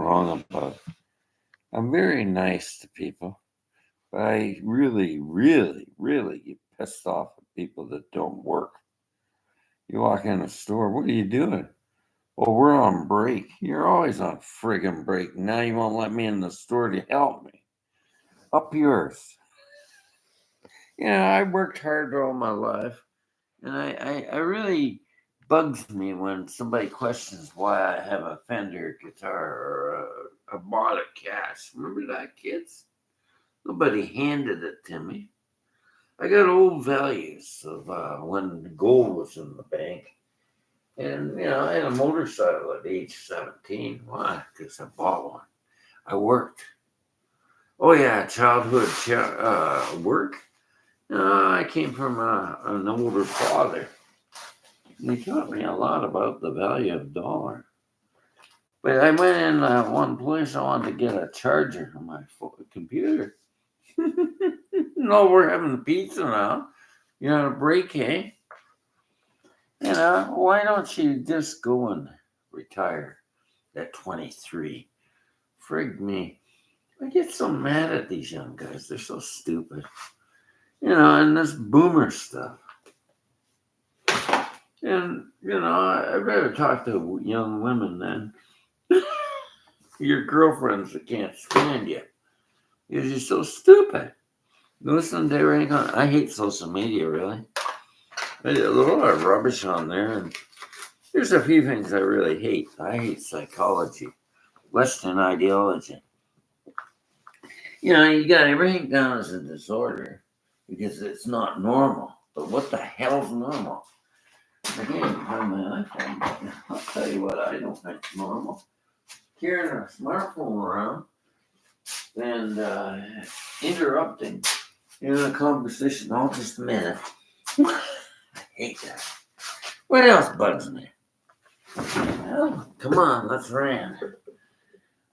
wrong about. I'm very nice to people, but I really, really, really get pissed off at people that don't work. You walk in a store, what are you doing? Well, we're on break. You're always on friggin' break. Now you won't let me in the store to help me. Up yours. I worked hard all my life, and I really bugs me when somebody questions why I have a Fender guitar or a bought it cash. Remember that, kids? Nobody handed it to me. I got old values of when gold was in the bank. And, I had a motorcycle at age 17. Why? Because I bought one. I worked. Oh, yeah, childhood work. I came from an older father. And he taught me a lot about the value of dollar. But I went in one place, I wanted to get a charger for my computer. No, we're having pizza now. You're on a break, eh? Why don't you just go and retire at 23? Frig me. I get so mad at these young guys. They're so stupid. And this boomer stuff. And, I'd rather talk to young women than your girlfriends that can't stand you. Because you're so stupid. Listen to everything I hate social media, really. There's a lot of rubbish on there, and there's a few things I really hate. I hate psychology, Western ideology. You got everything down as a disorder because it's not normal. But what the hell's normal? I can't find my iPhone, but I'll tell you what I don't think's normal. Carrying a smartphone around and interrupting a conversation. Oh, just a minute. I hate that. What else bugs me? Well, come on, let's rant.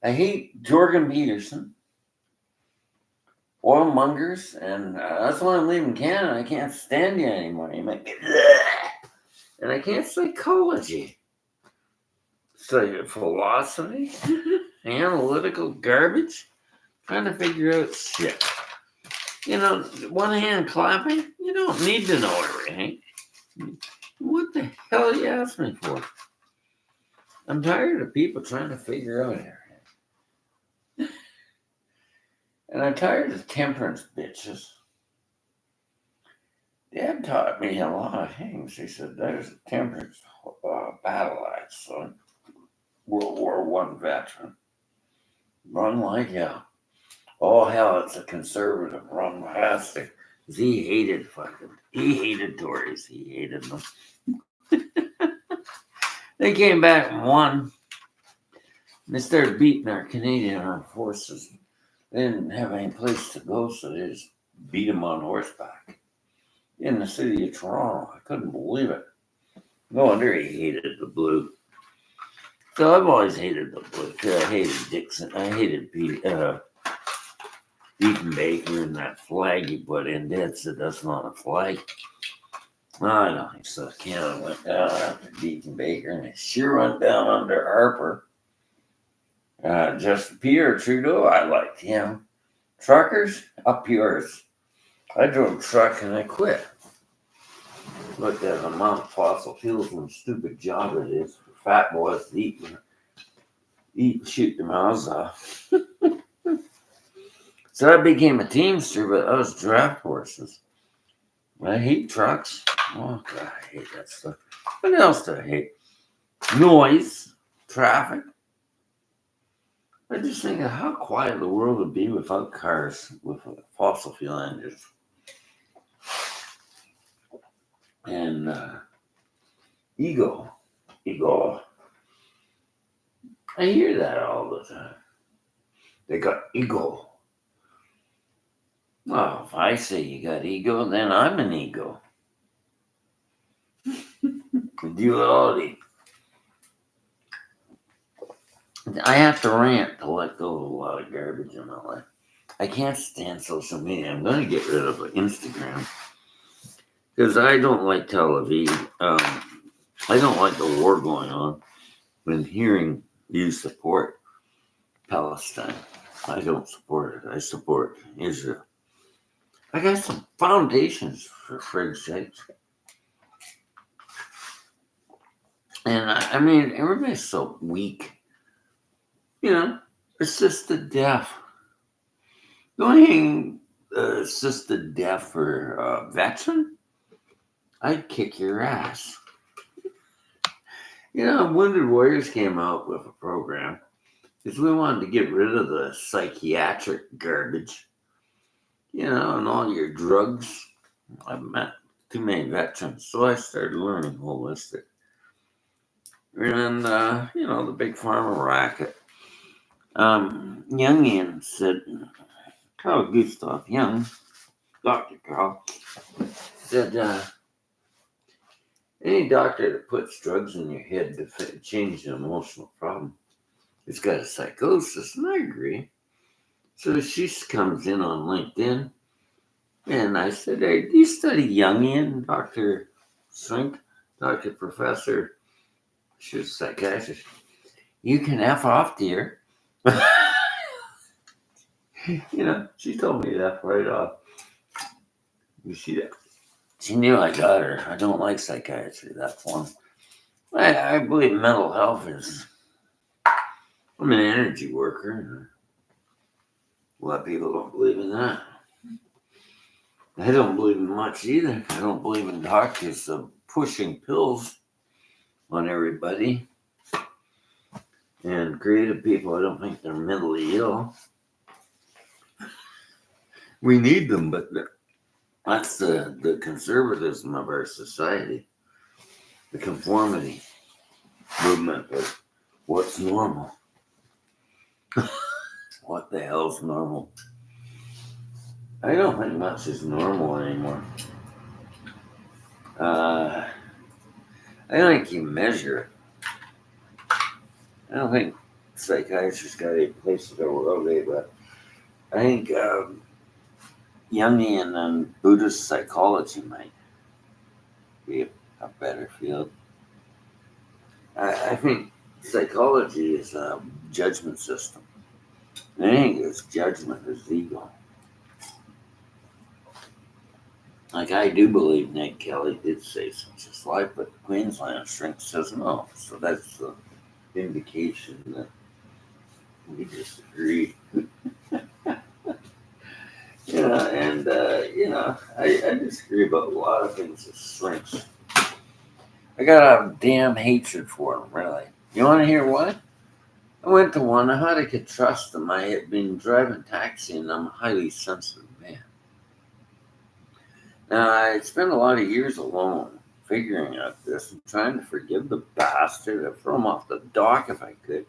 I hate Jorgen Peterson, oil mongers, and that's why I'm leaving Canada. I can't stand you anymore. You make me, and I can't psychology. So philosophy, analytical garbage, trying to figure out shit. One hand clapping. You don't need to know everything. What the hell are you asking me for? I'm tired of people trying to figure out everything. And I'm tired of temperance bitches. Dad taught me a lot of things. He said, there's a temperance battle axe, son. World War I veteran. Run like hell. Oh, hell, it's a conservative. Run plastic. He hated Tories. He hated them. They came back and won. They started beating our Canadian armed forces. They didn't have any place to go, so they just beat them on horseback in the city of Toronto. I couldn't believe it. No wonder he hated the blue. So I've always hated the blue. I hated Dixon. I hated Diefenbaker and that flag he put in. Dad said that's not a flag. I don't think so. Canada went down after Diefenbaker, and it sure went down under Harper. Just Pierre Trudeau, I liked him. Truckers, up yours. I drove truck and I quit. Looked at the amount of fossil fuels and stupid job it is for fat boys to eat, shoot their mouths off. So I became a teamster, but I was draft horses. I hate trucks. Oh, God, I hate that stuff. What else do I hate? Noise, traffic. I just think of how quiet the world would be without cars with fossil fuel engines. And ego. I hear that all the time. They got ego. Well, if I say you got ego, then I'm an ego. Duality. I have to rant to let go of a lot of garbage in my life. I can't stand social media. I'm going to get rid of Instagram because I don't like Tel Aviv. I don't like the war going on and hearing you support Palestine. I don't support it. I support Israel. I got some foundations for frig's sake. And I mean, everybody's so weak. You know, assisted death. The only thing assisted death for a veteran, I'd kick your ass. You know, Wounded Warriors came out with a program because we wanted to get rid of the psychiatric garbage, you know, and all your drugs. I've met too many veterans, so I started learning holistic. And, you know, the big pharma racket. Jungian said, Carl Gustav Jung, Dr. Carl, said, any doctor that puts drugs in your head to change an emotional problem, it's got a psychosis, and I agree. So she comes in on LinkedIn, and I said, hey, do you study Jungian, Dr. Swink, Dr. Professor? She was a psychiatrist. You can F off, dear. You know, she told me that right off. You see that? She knew I got her. I don't like psychiatry, that form. I believe mental health is. I'm an energy worker. A lot of people don't believe in that. I don't believe in much either. I don't believe in doctors pushing pills on everybody. And creative people, I don't think they're mentally ill. We need them, but that's the conservatism of our society. The conformity movement of what's normal. What the hell's normal? I don't think much is normal anymore. I don't think you measure it. I don't think psychiatrists got a place to go okay, but I think Jungian and Buddhist psychology might be a better field. I think psychology is a judgment system. I think it's judgment is ego. Like I do believe Ned Kelly did say such his life, but the Queensland shrink says no. So that's the indication that we disagree. And you know, I disagree about a lot of things with shrinks. I got a damn hatred for them, really. You want to hear what? I went to one. I had to trust them. I had been driving taxi, and I'm a highly sensitive man. Now, I spent a lot of years alone figuring out this and trying to forgive the bastard. I'd throw him off the dock if I could.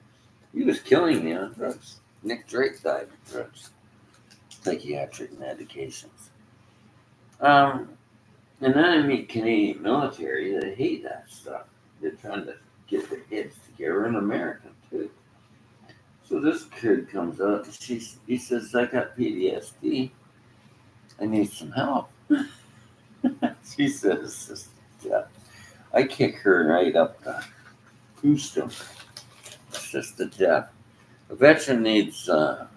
He was killing me on drugs. Nick Drake died of drugs, psychiatric medications. And then I meet Canadian military that hate that stuff. They're trying to get their heads together, and American too. So this kid comes out and he says, I got PTSD. I need some help. She says, I kick her right up the tombstone. It's just the death. A veteran needs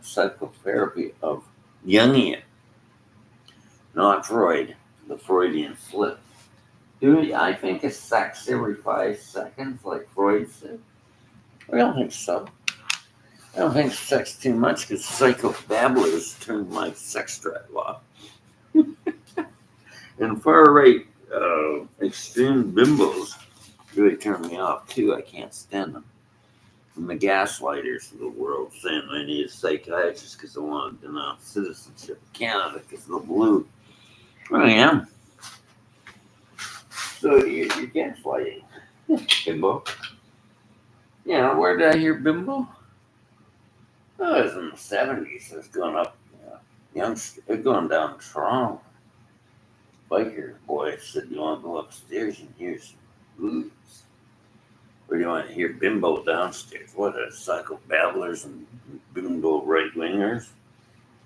psychotherapy of Jungian, not Freud, the Freudian slip. Do I think it's sex every 5 seconds, like Freud said? I don't think so. I don't think sex too much because psychobabblers turned my sex drive off. And far right extreme bimbos really turn me off too. I can't stand them. And the gaslighters of the world saying I need a psychiatrist because I want to denounce citizenship of Canada because of the blue. I am. So you're gaslighting, bimbo. Yeah, where did I hear bimbo? Oh, it was in the 70s. It was going up, going down Toronto. Biker boy said, you want to go upstairs and hear some blues? Or do you want to hear bimbo downstairs? What are psychobabblers and bimbo right-wingers?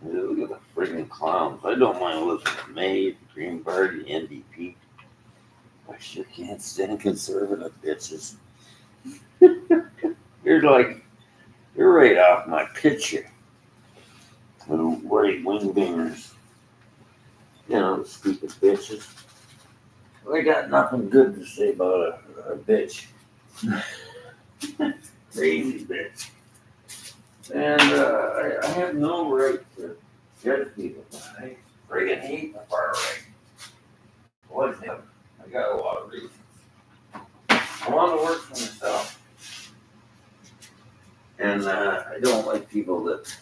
Look at the friggin' clowns. I don't mind Elizabeth May, the Green Party, NDP. I sure can't stand conservative bitches. You're like You're right off my picture. Little white wingdingers. You know, stupid bitches. I got nothing good to say about a bitch. Crazy bitch. And I have no right to judge people. I friggin' hate the far right. Always have. I got a lot of reasons. I want to work for myself. And I don't like people that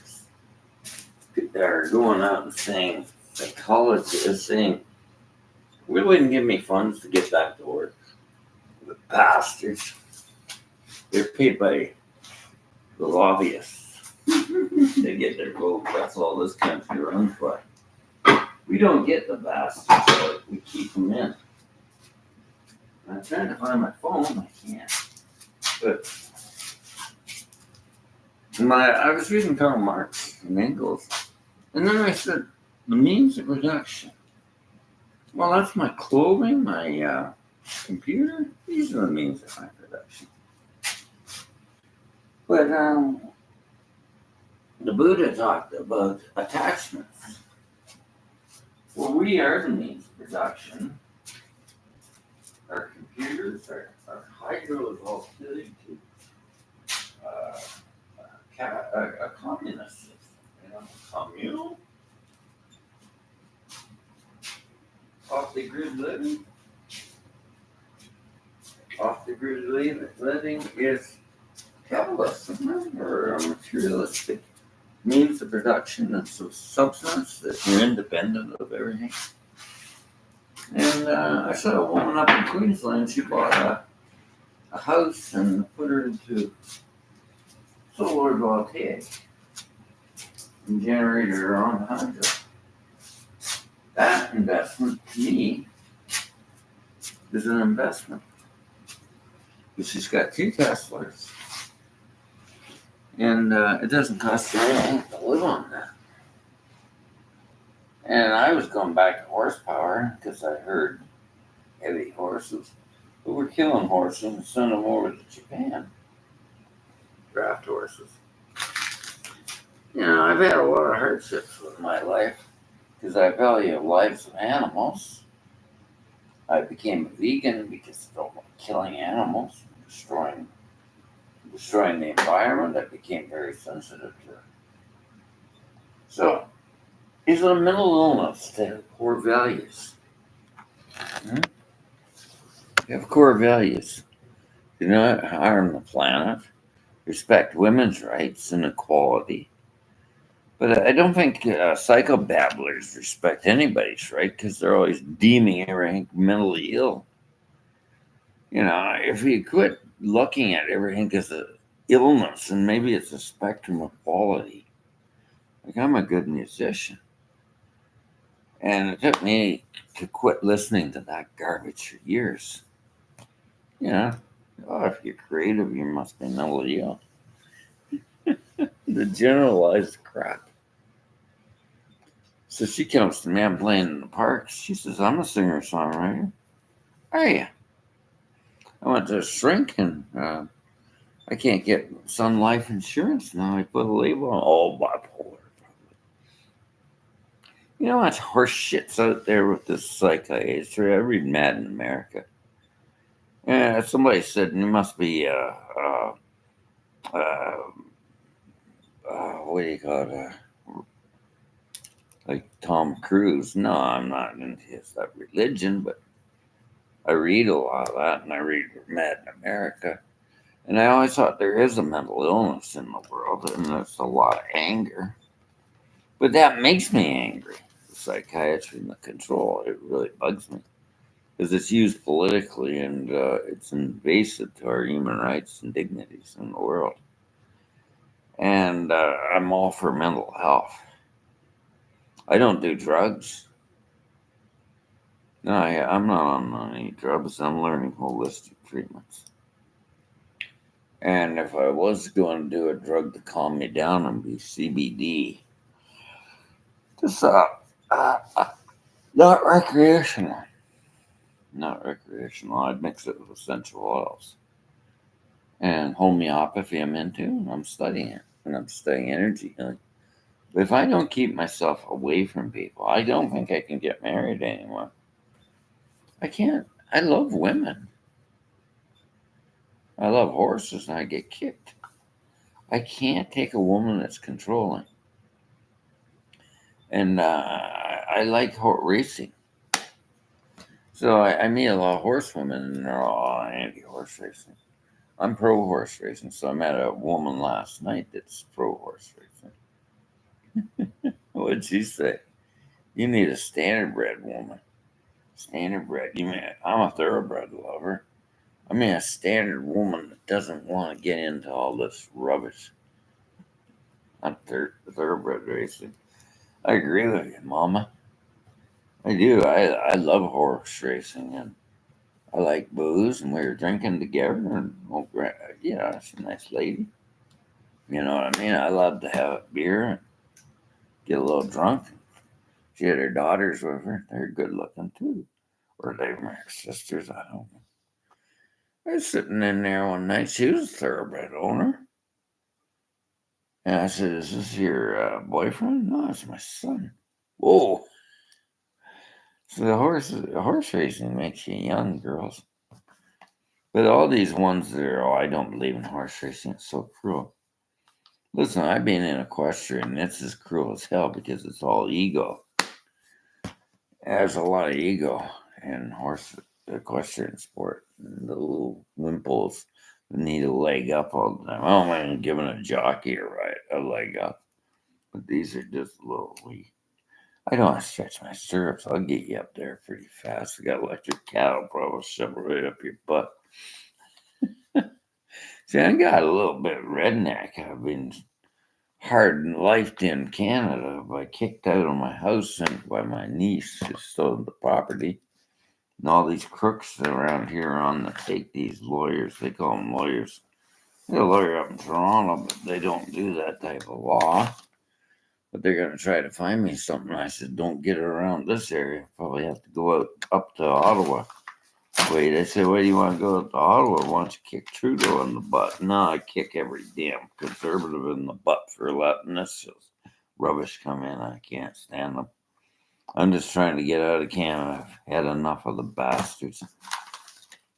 are going out and saying, psychologists saying, we wouldn't give me funds to get back to work. The bastards. They're paid by the lobbyists. They get their vote. That's all this country runs by. We don't get the bastards, so we keep them in. I'm trying to find my phone. I can't. But I was reading Karl Marx and Engels, and then I said, the means of production. Well, that's my clothing, my computer. These are the means of my production. But the Buddha talked about attachments. Well, we are the means of production. Our computers, our hydro is all fitted to a communist system. You know, communal, off the grid living. Off the grid living is capitalism or a materialistic means of production of substance that you're independent of everything. And I saw a woman up in Queensland. She bought a house and put her into solar voltaic and generated her own hydro. That investment, to me, is an investment. Because she's got 2 Teslas. And it doesn't cost her anything to live on that. And I was going back to horsepower because I heard heavy horses. But we're killing horses and sending them over to Japan. Draft horses. You know, I've had a lot of hardships with my life because I value the lives of animals. I became a vegan because I don't like killing animals, destroying the environment. I became very sensitive to it. So, is it a mental illness to have core values? You have core values. Do not harm the planet. Respect women's rights and equality. But I don't think psychobabblers respect anybody's right because they're always deeming everything mentally ill. You know, if you quit looking at everything as an illness, and maybe it's a spectrum of quality. Like, I'm a good musician. And it took me to quit listening to that garbage for years. You know, if you're creative, you must be mentally ill. The generalized crap. So she comes to me, I'm playing in the park. She says, I'm a singer-songwriter. Hey, I went to a shrink and I can't get Sun Life insurance now. I put a label on all bipolar. You know how much horse shit's out there with this psychiatry? I read Mad in America. Yeah, somebody said you must be what do you call it? Like Tom Cruise. No, I'm not into his religion, but I read a lot of that, and I read Mad in America. And I always thought there is a mental illness in the world, and there's a lot of anger. But that makes me angry. The psychiatry and the control, it really bugs me. Because it's used politically, and it's invasive to our human rights and dignities in the world. And I'm all for mental health. I don't do drugs. No, I'm not on any drugs. I'm learning holistic treatments. And if I was going to do a drug to calm me down, it'd be CBD. Just not recreational. Not recreational. I'd mix it with essential oils. And homeopathy I'm into, and I'm studying it, and I'm studying energy healing. But if I don't keep myself away from people, I don't think I can get married anymore. I can't. I love women. I love horses, and I get kicked. I can't take a woman that's controlling. And I like racing. So I meet a lot of horsewomen, and they're all anti-horse racing. I'm pro horse racing, so I met a woman last night that's pro horse racing. What did she say? You need a standardbred woman. Standardbred. You mean I'm a thoroughbred lover. I mean a standard woman that doesn't want to get into all this rubbish. Not thoroughbred racing. I agree with you, Mama. I do. I love horse racing, and I like booze, and we were drinking together, and she's a nice lady. You know what I mean? I love to have a beer and get a little drunk. She had her daughters with her. They're good looking too. Or they were her sisters, I don't know. I was sitting in there one night. She was a thoroughbred owner. And I said, "Is this your boyfriend?" "No, it's my son." Whoa. So horse racing makes you young, girls. But all these ones that are, I don't believe in horse racing. It's so cruel. Listen, I've been in equestrian, and it's as cruel as hell because it's all ego. There's a lot of ego in horse equestrian sport. And the little wimples need a leg up all the time. I don't mind giving a jockey a leg up, but these are just little wee. I don't want to stretch my stirrups. I'll get you up there pretty fast. I got electric cattle, probably shove it right up your butt. See, I got a little bit redneck. I've been hard lifed in Canada by kicked out of my house and by my niece who stole the property. And all these crooks around here are on the take, these lawyers. They call them lawyers. They're a lawyer up in Toronto, but they don't do that type of law. But they're going to try to find me something. I said, don't get around this area. Probably have to go up to Ottawa. Wait, I said, where do you want to go up to Ottawa? Why don't you kick Trudeau in the butt? No, I kick every damn conservative in the butt for letting this rubbish come in. I can't stand them. I'm just trying to get out of Canada. I've had enough of the bastards.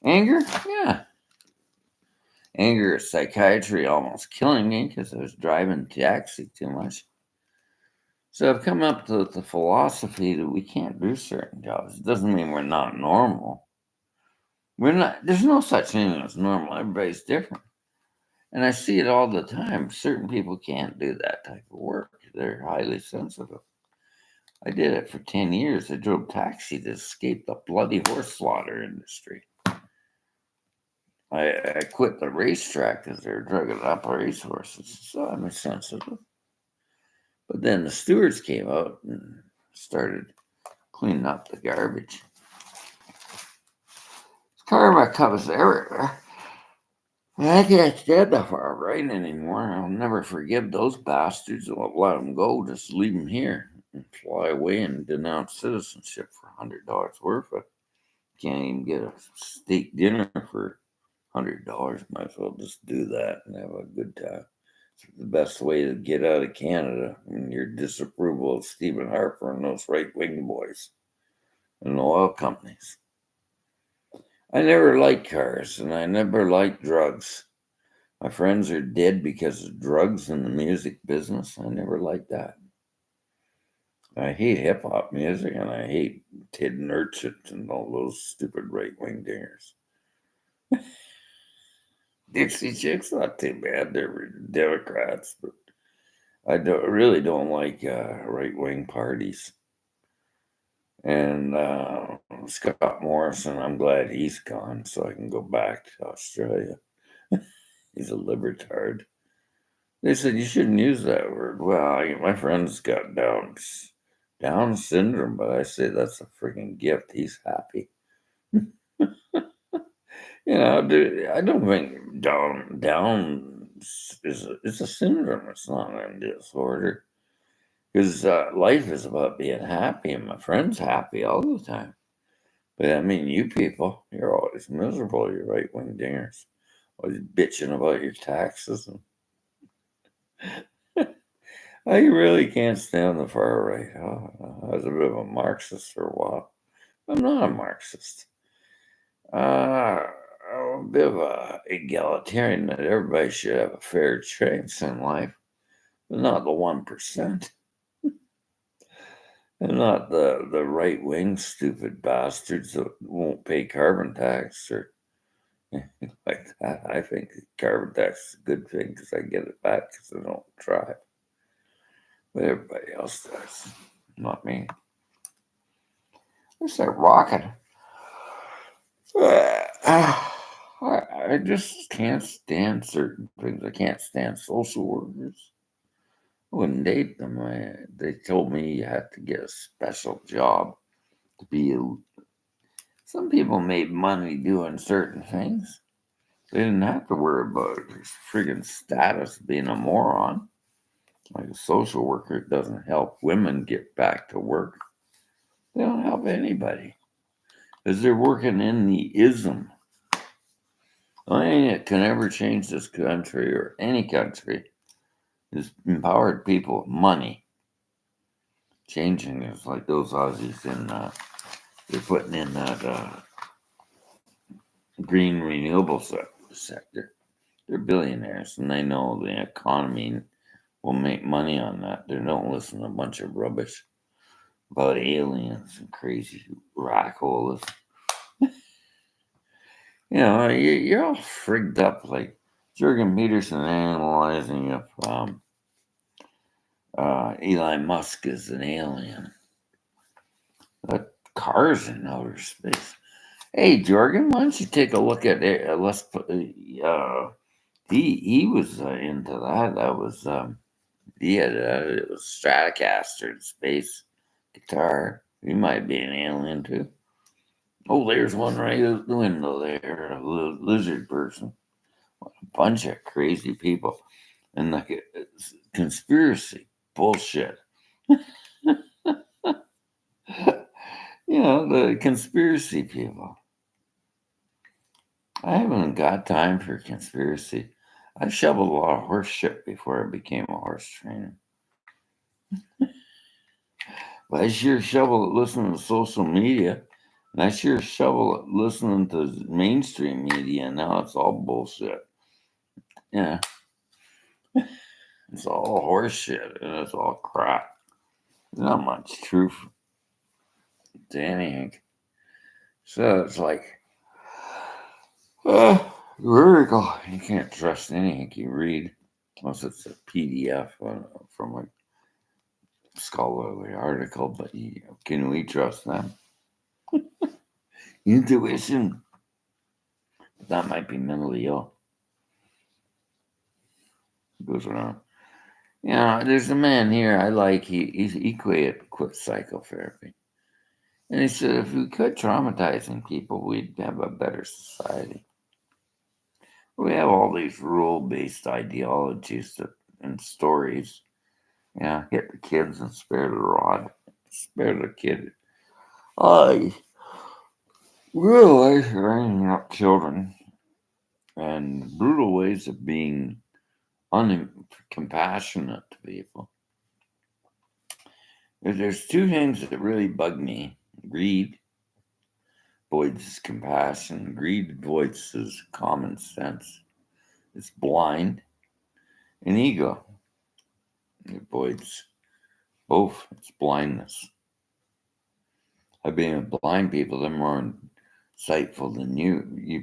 Anger? Yeah. Anger is psychiatry almost killing me because I was driving taxi too much. So I've come up to the philosophy that we can't do certain jobs. It doesn't mean we're not normal. We're not. There's no such thing as normal. Everybody's different. And I see it all the time. Certain people can't do that type of work. They're highly sensitive. I did it for 10 years. I drove taxi to escape the bloody horse slaughter industry. I quit the racetrack because they're drugging up racehorses. So I'm sensitive. But then the stewards came out and started cleaning up the garbage. Karma comes everywhere. I can't stand the far right anymore. I'll never forgive those bastards. I'll let them go. Just leave them here and fly away and denounce citizenship for $100 worth of. Can't even get a steak dinner for $100. Might as well just do that and have a good time. It's the best way to get out of Canada and your disapproval of Stephen Harper and those right-wing boys and the oil companies. I never liked cars and I never liked drugs. My friends are dead because of drugs and the music business. I never liked that. I hate hip hop music and I hate Ted Nurchett and all those stupid right wing dingers. Dixie Chicks, not too bad. They're Democrats, but really don't like right wing parties. And Scott Morrison, I'm glad he's gone so I can go back to Australia. He's a libertard. They said you shouldn't use that word. Well, my friend's got Down syndrome, but I say that's a freaking gift. He's happy. Dude, I don't think Down it's a syndrome. It's not a disorder. Because life is about being happy, and my friend's happy all the time. But I mean, you people, you're always miserable. You're right wing dingers. Always bitching about your taxes. I really can't stand the far right. I was a bit of a Marxist for a while. I'm not a Marxist. I'm a bit of a egalitarian that everybody should have a fair chance in life, but not the 1%. And not the right wing stupid bastards that won't pay carbon tax or anything like that. I think carbon tax is a good thing because I get it back because I don't drive. But everybody else does, not me. I start walking. I just can't stand certain things. I can't stand social workers. I wouldn't date them. They told me you had to get a special job to be. Some people made money doing certain things. They didn't have to worry about their friggin' status being a moron. Like a social worker doesn't help women get back to work. They don't help anybody because they're working in the ism. The only thing that can ever change this country or any country is empowered people with money. Changing is like those Aussies in, they're putting in that green renewable sector. They're billionaires and they know the economy will make money on that. They don't listen to a bunch of rubbish about aliens and crazy rock holes. You're all frigged up like Jorgen Peterson analyzing if Elon Musk is an alien. But cars in outer space. Hey, Jorgen, why don't you take a look at it? He was into that. That was it was Stratocaster space guitar. He might be an alien too. Oh, there's one right out the window there, a lizard person. A bunch of crazy people. And like conspiracy bullshit. The conspiracy people. I haven't got time for conspiracy. I shoveled a lot of horse shit before I became a horse trainer. But I sure shovel at listening to social media. And I sure shovel at listening to mainstream media. And now it's all bullshit. Yeah. It's all horse shit. And it's all crap. There's not much truth to anything. So it's like, vertical. You can't trust anything you read unless it's a PDF from a scholarly article. But can we trust them? Intuition. That might be mentally ill. Goes around. There's a man here I like. He quit psychotherapy. And he said if we quit traumatizing people, we'd have a better society. We have all these rule-based ideologies and stories. Hit the kids and spare the rod. Spare the kid. I realize bringing up children and brutal ways of being uncompassionate to people. There's two things that really bug me. Greed voids compassion. Greed voids common sense. It's blind. And ego. It voids both. It's blindness. I've been with blind people. They're more insightful than you. You